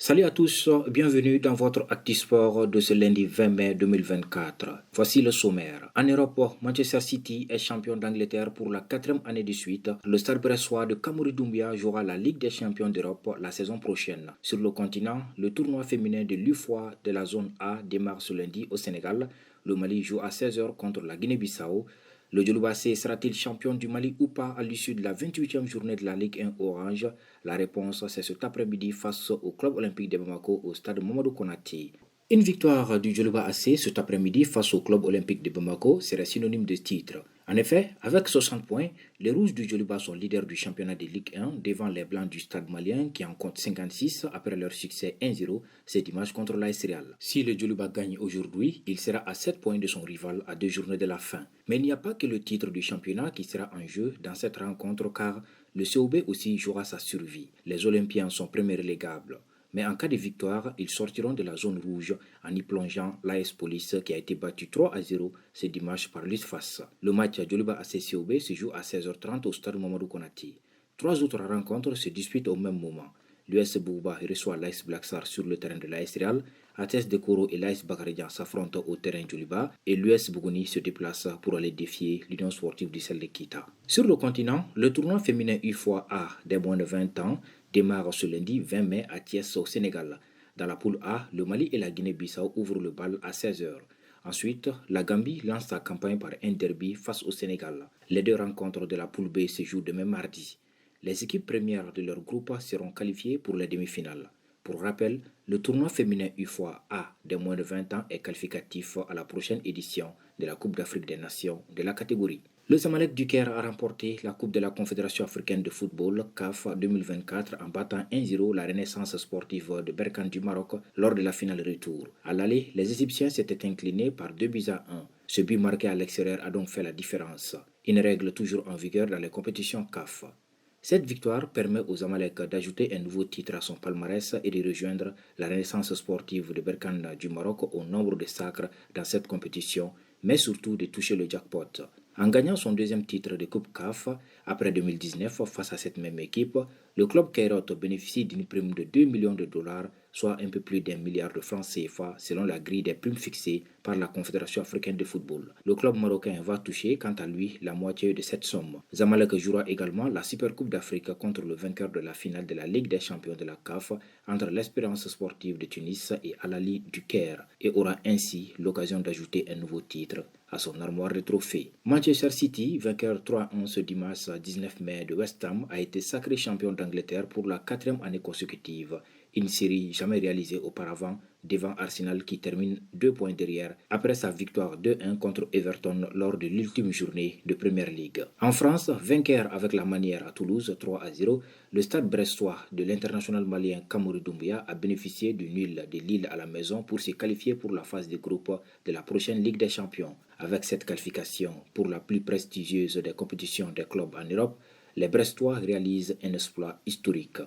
Salut à tous, bienvenue dans votre ActiSport de ce lundi 20 mai 2024. Voici le sommaire. En Europe, Manchester City est champion d'Angleterre pour la quatrième année de suite. Le Stade Bressois de Camoury Doumbia jouera la Ligue des champions d'Europe la saison prochaine. Sur le continent, le tournoi féminin de l'UFOA de la zone A démarre ce lundi au Sénégal. Le Mali joue à 16h contre la Guinée-Bissau. Le Djolobassé sera-t-il champion du Mali ou pas à l'issue de la 28e journée de la Ligue 1 Orange? La réponse, c'est cet après-midi face au Club Olympique de Bamako au stade Mamadou Konaté. Une victoire du Djoloba-AC cet après-midi face au Club Olympique de Bamako serait synonyme de titre. En effet, avec 60 points, les Rouges du Djoloba sont leaders du championnat de Ligue 1 devant les Blancs du Stade malien qui en comptent 56 après leur succès 1-0 ce dimanche contre l'AS Real. Si le Djoloba gagne aujourd'hui, il sera à 7 points de son rival à 2 journées de la fin. Mais il n'y a pas que le titre du championnat qui sera en jeu dans cette rencontre car le COB aussi jouera sa survie. Les Olympiens sont premiers relégables. Mais en cas de victoire, ils sortiront de la zone rouge en y plongeant l'AS Police qui a été battu 3-0 ce dimanche par l'USFAS. Le match à Djoloba ACCOB se joue à 16h30 au stade Mamadou Konaté. 3 autres rencontres se disputent au même moment. L'US Bouba reçoit l'AS Blacksar sur le terrain de l'AS Real, Athès de Koro et l'AS Bakaridjan s'affrontent au terrain Djoliba et l'US Bougouni se déplace pour aller défier l'Union sportive du Sel de Kita. Sur le continent, le tournoi féminin UFOA des moins de 20 ans démarre ce lundi 20 mai à Thiès au Sénégal. Dans la poule A, le Mali et la Guinée-Bissau ouvrent le bal à 16h. Ensuite, la Gambie lance sa campagne par un derby face au Sénégal. Les deux rencontres de la poule B se jouent demain mardi. Les équipes premières de leur groupe seront qualifiées pour les demi-finales. Pour rappel, le tournoi féminin UFOA des moins de 20 ans est qualificatif à la prochaine édition de la Coupe d'Afrique des Nations de la catégorie. Le Zamalek du Caire a remporté la Coupe de la Confédération africaine de football CAF 2024 en battant 1-0 la Renaissance sportive de Berkane du Maroc lors de la finale retour. À l'aller, les Égyptiens s'étaient inclinés par 2-1. Ce but marqué à l'extérieur a donc fait la différence. Une règle toujours en vigueur dans les compétitions CAF. Cette victoire permet aux Zamalek d'ajouter un nouveau titre à son palmarès et de rejoindre la Renaissance sportive de Berkane du Maroc au nombre de sacres dans cette compétition, mais surtout de toucher le jackpot. En gagnant son deuxième titre de Coupe CAF après 2019 face à cette même équipe, le club Cairot bénéficie d'une prime de 2 millions de dollars, soit un peu plus d'1 milliard de francs CFA selon la grille des primes fixées par la Confédération africaine de football. Le club marocain va toucher quant à lui la moitié de cette somme. Zamalek jouera également la Super Coupe d'Afrique contre le vainqueur de la finale de la Ligue des champions de la CAF entre l'Espérance sportive de Tunis et Al Ahly du Caire et aura ainsi l'occasion d'ajouter un nouveau titre à son armoire de trophées. Manchester City, vainqueur 3-1 ce dimanche 19 mai de West Ham, a été sacré champion d'Angleterre pour la quatrième année consécutive, une série jamais réalisée auparavant devant Arsenal qui termine 2 points derrière après sa victoire 2-1 contre Everton lors de l'ultime journée de Premier League. En France, vainqueur avec la manière à Toulouse 3-0, le stade brestois de l'international malien Camoury Doumbia a bénéficié du nul de Lille à la maison pour se qualifier pour la phase de groupe de la prochaine Ligue des Champions. Avec cette qualification pour la plus prestigieuse des compétitions des clubs en Europe, les Brestois réalisent un exploit historique.